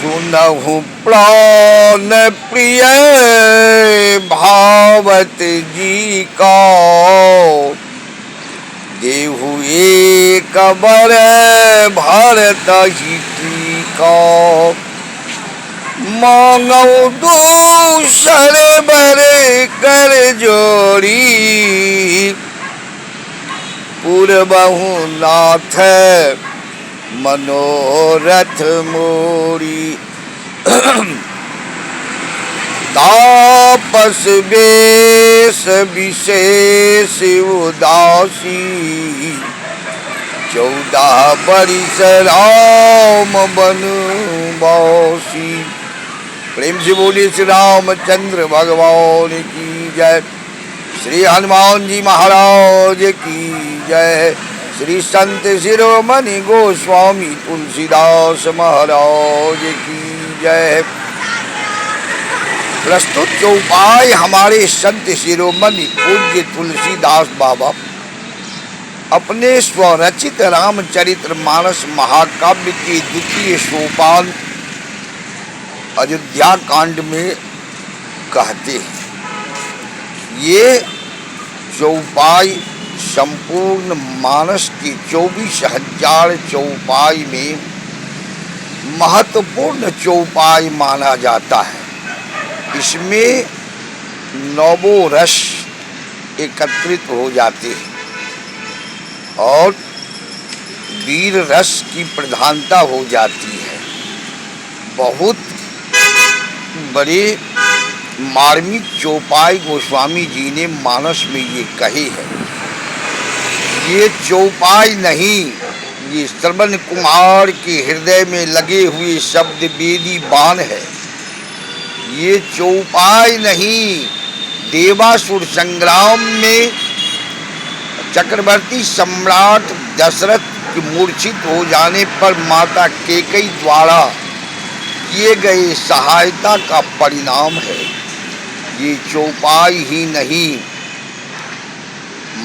सुनहु प्राण प्रिय भावत जी का देहु एक बर भरत ही टीका मांगौ दूसर बर कर जोड़ी पूर्वहु नाथ मनोरथ मोरी तापस बेश विशेष उदासी 14 बरिस राम बनवासी। प्रेम से बोलिए श्री रामचंद्र भगवान की जय। श्री हनुमान जी महाराज की जय। श्री संत शिरोमणि गोस्वामी तुलसीदास महाराज की जय। प्रस्तुत चौपाई हमारे संत शिरोमणि पूज्य तुलसीदास बाबा अपने स्वरचित रामचरितमानस महाकाव्य के द्वितीय सोपान अयोध्या कांड में कहते हैं। ये चौपाई संपूर्ण मानस की 24,000 चौपाई में महत्वपूर्ण चौपाई माना जाता है। इसमें 9 रस एकत्रित हो जाते हैं और वीर रस की प्रधानता हो जाती है। बहुत बड़े मार्मिक चौपाई गोस्वामी जी ने मानस में ये कही है। ये चौपाई नहीं, ये श्रवण कुमार के हृदय में लगे हुए शब्द वेदी बाण है। ये चौपाई नहीं, देवासुर संग्राम में चक्रवर्ती सम्राट दशरथ के मूर्छित हो जाने पर माता कैकेयी द्वारा किए गए सहायता का परिणाम है। ये चौपाई ही नहीं,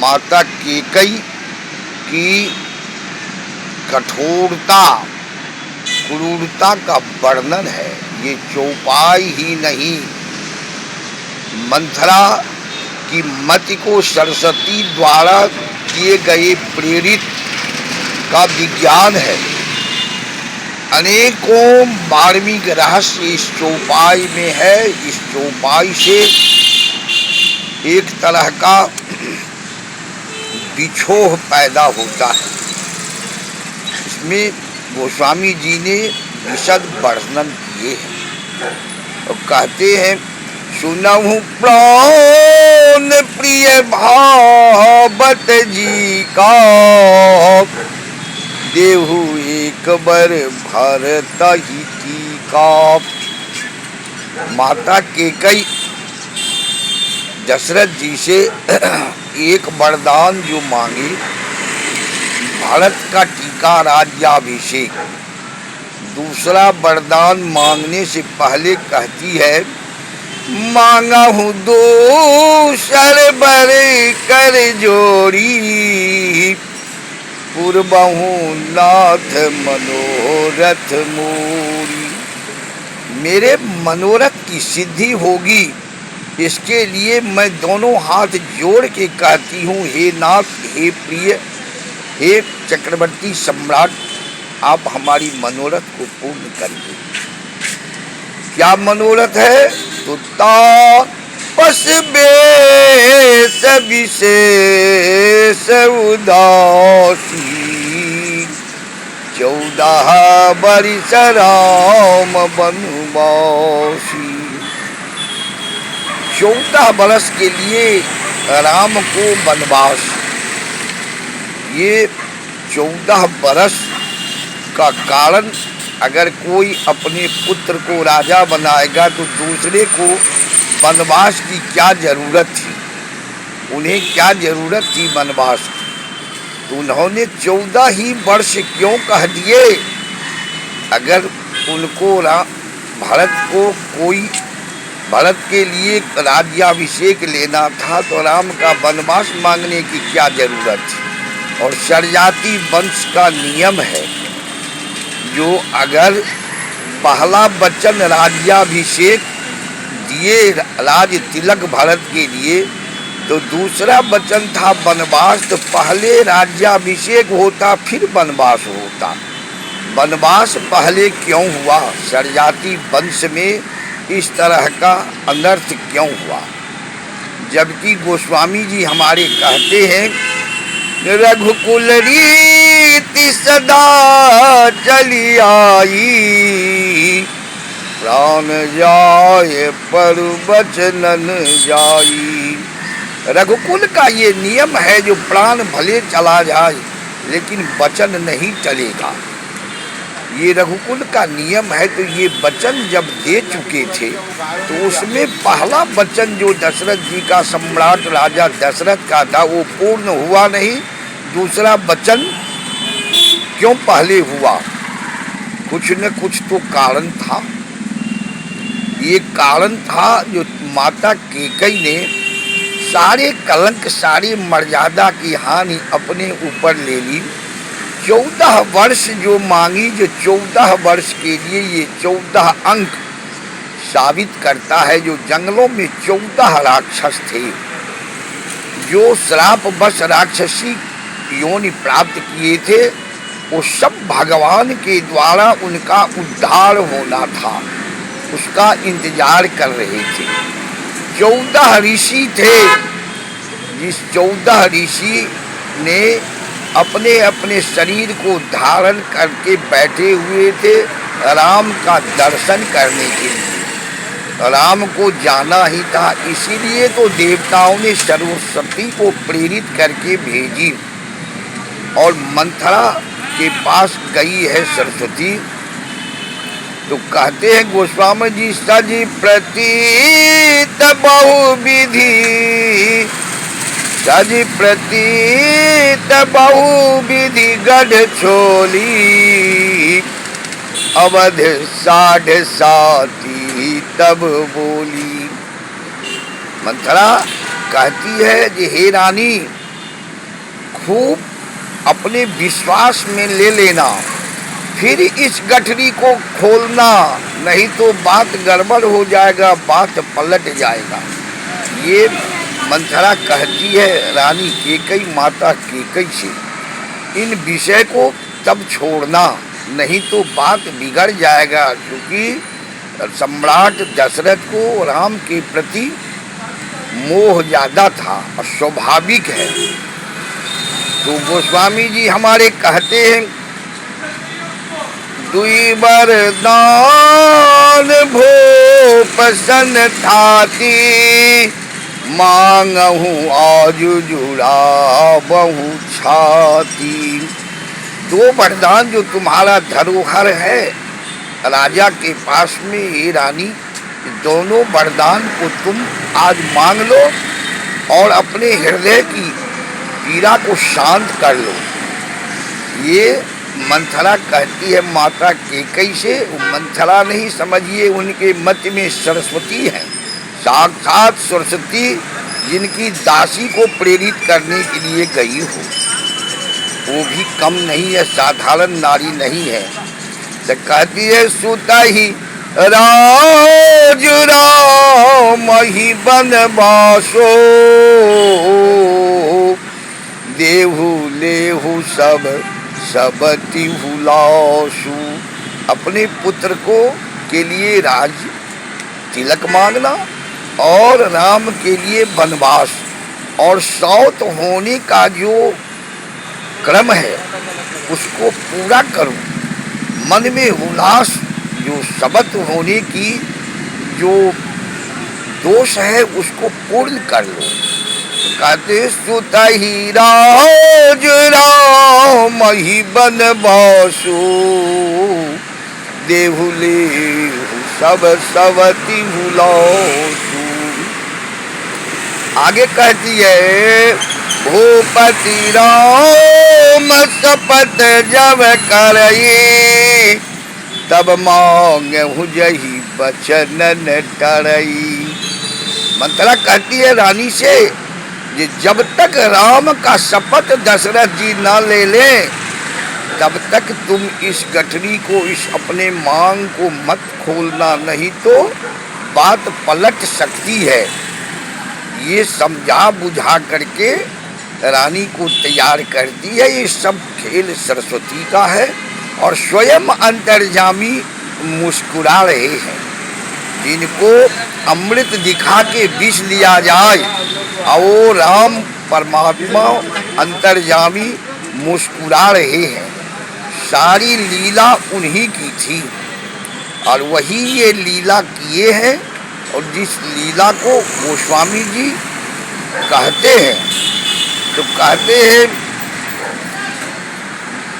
माता कैकेयी की कठोरता क्रूरता का वर्णन है। ये चौपाई ही नहीं, मंथरा की मति को सरस्वती द्वारा किए गए प्रेरित का विज्ञान है। अनेकों मार्मिक रहस्य इस चौपाई में है। इस चौपाई से एक तरह का बिछोह पैदा होता है। इसमें गोस्वामी जी ने विशद वर्णन किए हैं और कहते हैं, सुनहु प्राण प्रिय भावत जी का देहु एक बर भरत ही टीका। माता कैकेयी दशरथ जी से एक वरदान जो मांगे, भारत का टीका राज्याभिषेक। दूसरा वरदान मांगने से पहले कहती है, मांगहु दूसर बर कर जोड़ी पूर्वहु नाथ मनोरथ मोरी। मेरे मनोरथ की सिद्धि होगी, इसके लिए मैं दोनों हाथ जोड़ के कहती हूँ, हे नाथ, हे प्रिय, हे चक्रवर्ती सम्राट, आप हमारी मनोरथ को पूर्ण करिए। क्या मनोरथ है? तो तापस बेश विशेष उदासी 14 बरिस राम बनवासी। 14 बरस के लिए राम को वनवास। ये 14 बरस का कारण, अगर कोई अपने पुत्र को राजा बनाएगा तो दूसरे को वनवास की क्या जरूरत थी? उन्हें क्या जरूरत थी वनवास की? तो उन्होंने 14 ही वर्ष क्यों कह दिए? अगर उनको भरत के लिए राज्याभिषेक लेना था तो राम का वनवास मांगने की क्या जरूरत थी? और शरजाति वंश का नियम है, जो अगर पहला वचन राज्याभिषेक दिए, राज तिलक भरत के लिए, तो दूसरा वचन था वनवास। तो पहले राज्याभिषेक होता फिर वनवास होता। वनवास पहले क्यों हुआ? सरजाति वंश में इस तरह का अनर्थ क्यों हुआ? जबकि गोस्वामी जी हमारे कहते हैं, रघुकुल रीति सदा चली आई, प्राण जाए पर बचन जाई। रघुकुल का ये नियम है, जो प्राण भले चला जाए लेकिन वचन नहीं चलेगा। ये रघुकुल का नियम है। तो ये वचन जब दे चुके थे तो उसमें पहला वचन जो दशरथ जी का, सम्राट राजा दशरथ का था, वो पूर्ण हुआ नहीं। दूसरा वचन क्यों पहले हुआ? कुछ न कुछ तो कारण था। ये कारण था जो माता कैकेयी ने सारे कलंक, सारी मर्यादा की हानि अपने ऊपर ले ली। 14 वर्ष जो मांगी, जो 14 वर्ष के लिए ये 14 अंक साबित करता है। जो जंगलों में 14 राक्षस थे, जो श्राप बस राक्षसी योनि प्राप्त किए थे, वो सब भगवान के द्वारा उनका उद्धार होना था, उसका इंतजार कर रहे थे। 14 ऋषि थे, जिस 14 ऋषि ने अपने अपने शरीर को धारण करके बैठे हुए थे राम का दर्शन करने के लिए। राम को जाना ही था, इसीलिए तो देवताओं ने सरस्वती को प्रेरित करके भेजी। और मंथरा के पास गई है सरस्वती, तो कहते हैं गोस्वामी जी, सज प्रतीत बहुविधि, सज प्रतीत बहुविधि गढ़ छोली, अवध 7.5 तब बोली। मंथरा कहती है कि हे रानी, खूब अपने विश्वास में ले लेना, फिर इस गठरी को खोलना, नहीं तो बात गड़बड़ हो जाएगा, बात पलट जाएगा। ये मंथरा कहती है रानी कैकेयी, माता कैकेयी से, इन विषय को तब छोड़ना, नहीं तो बात बिगड़ जाएगा। क्योंकि सम्राट दशरथ को राम के प्रति मोह ज्यादा था और स्वाभाविक है। तो गोस्वामी जी हमारे कहते हैं, दुई वरदान भूप सन थाती, मांगहूँ आज जुड़ावहूँ छाती। 2 वरदान जो तुम्हारा धरोहर है राजा के पास में, ये रानी, दोनों वरदान को तुम आज मांग लो और अपने हृदय की पीड़ा को शांत कर लो। ये मंथरा कहती है माता कैकेयी से। मंथरा नहीं समझिए, उनके मत में सरस्वती है, साक्षात सरस्वती, जिनकी दासी को प्रेरित करने के लिए गई हो। वो भी कम नहीं है, साधारण नारी नहीं है। तो कहती है, सुता ही राज राम ही बनवासो, देहु लेहु सब सबति हुलासु। अपने पुत्र को के लिए राज तिलक मांगना और राम के लिए वनवास और सौत होने का जो क्रम है उसको पूरा करो। मन में उल्लास, जो सबत होने की जो दोष है उसको पूर्ण कर लो। कहते सुता ही राज राम ही बनवासु, देहु लेहु सब सवति हुलासु। आगे कहती है, भूपति राम शपथ जब करई, तब मांगहु जहि बचन टरई। मंथरा कहती है रानी से, जब तक राम का शपथ दशरथ जी न ले लें तब तक तुम इस गठरी को, इस अपने मांग को मत खोलना, नहीं तो बात पलट सकती है। ये समझा बुझा करके रानी को तैयार करती है। ये सब खेल सरस्वती का है और स्वयं अंतर्यामी मुस्कुरा रहे हैं। जिनको अमृत दिखा के विष लिया जाए और वो राम परमात्मा अंतर्यामी मुस्कुरा रहे हैं। सारी लीला उन्हीं की थी और वही ये लीला किए हैं। और जिस लीला को गोस्वामी जी कहते हैं, तो कहते हैं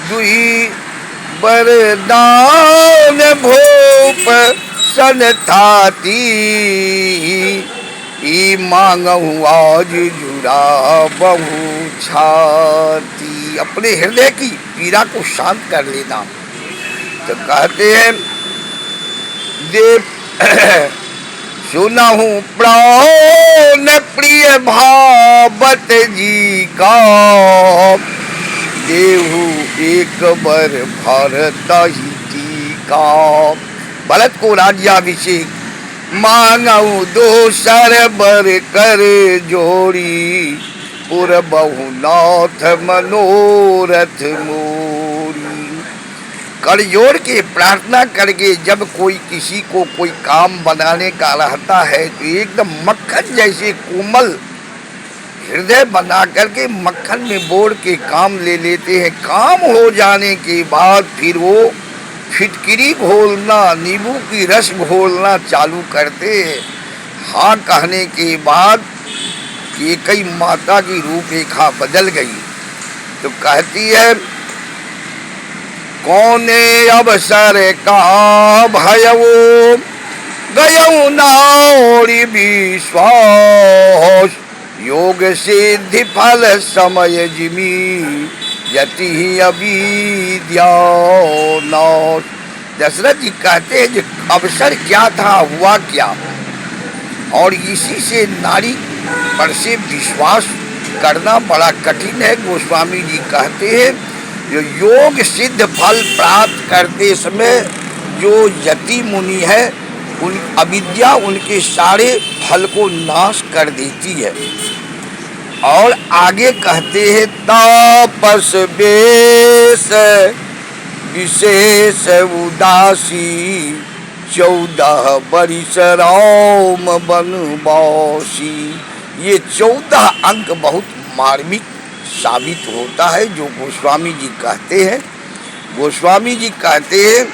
दुई बरदान भूप सन थाती, ई मांगहु आज जुड़ा बहु छाती। अपने हृदय की पीड़ा को शांत कर लेना। तो कहते हैं देव सुनहु प्राण प्रिय भावत जी का, देहु एक बर भरत ही टीका। भरत को राज्याभिषेक मांगऊ दोसर बर कर जोड़ी, पुर बहुनाथ मनोरथ मोरी। कर जोड़ के प्रार्थना करके जब कोई किसी को कोई काम बनाने का रहता है तो एकदम मक्खन जैसे कोमल हृदय बना करके मक्खन में बोड़ के काम ले लेते हैं। काम हो जाने के बाद फिर वो फिटकिरी घोलना, नींबू की रस घोलना चालू करते हैं। हाँ कहने के बाद कि कई माता की रूपरेखा बदल गई। तो कहती है कौने अवसर का भयवो, गयऊ नारी विश्वास, योग सिद्धि फल समय जिमी, यति अविद्या नाश। दशरथ जी कहते हैं जो अवसर क्या था, हुआ क्या, और इसी से नारी पर से विश्वास करना बड़ा कठिन है। गोस्वामी जी कहते हैं जो योग सिद्ध फल प्राप्त करते समय जो यति मुनि है, उन अविद्या उनके सारे फल को नाश कर देती है। और आगे कहते हैं तापस बेस विशेष उदासी, 14 बरिस राम बनवासी। ये 14 अंक बहुत मार्मिक साबित होता है जो गोस्वामी जी कहते हैं। गोस्वामी जी कहते हैं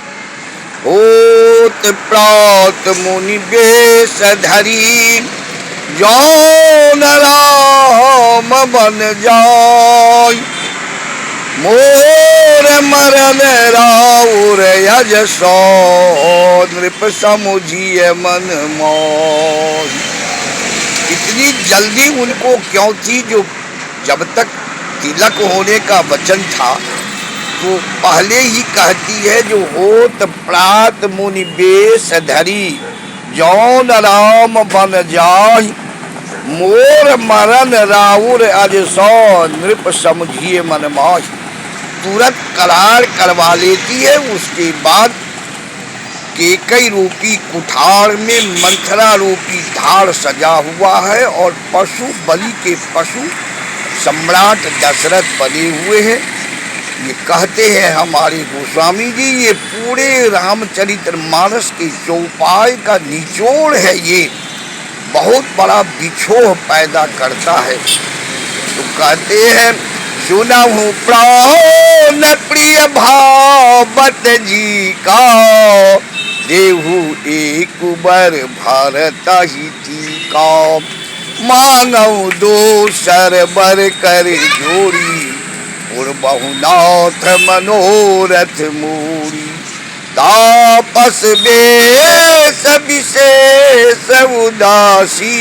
होत प्रात मुनि बेश धरी, जौन राम बन जाय, मोर मरन राउर यजसो, नृप समुझिए मन मोय। इतनी जल्दी उनको क्यों थी? जो जब तक तिलक होने का वचन था तो पहले ही कहती है जो होत प्रात मुनि बेश धरी, जौन राम बन जाय, मोर मरन राउर अजसो, नृप समझिए मन मोय। तुरंत करार करवा लेती है। उसके बाद केकई रूपी कुठार में मंथरा रूपी धार सजा हुआ है और पशु बलि के पशु सम्राट दशरथ बने हुए हैं। ये कहते हैं हमारे गोस्वामी जी, ये पूरे रामचरितमानस के चौपाई का निचोड़ है। ये बहुत बड़ा बिछोह पैदा करता है। तो कहते हैं सुनहु प्राण प्रिय भावत जी का, देहु एक बर भारत ही टीका, मांगऊ दोसर बर कर जोड़ी, और बहुनाथ मनोरथ मोरी। तापस बेश विशेष उदासी,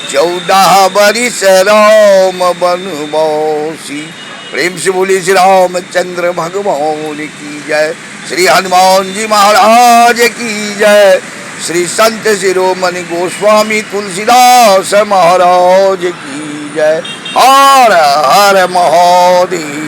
14 बरिस राम बनवासी। प्रेम से बोले श्री रामचंद्र भगवान की जय, श्री हनुमान जी महाराज की जय, श्री संत शिरोमणि गोस्वामी तुलसीदास महाराज की जय। हर हर महादेव।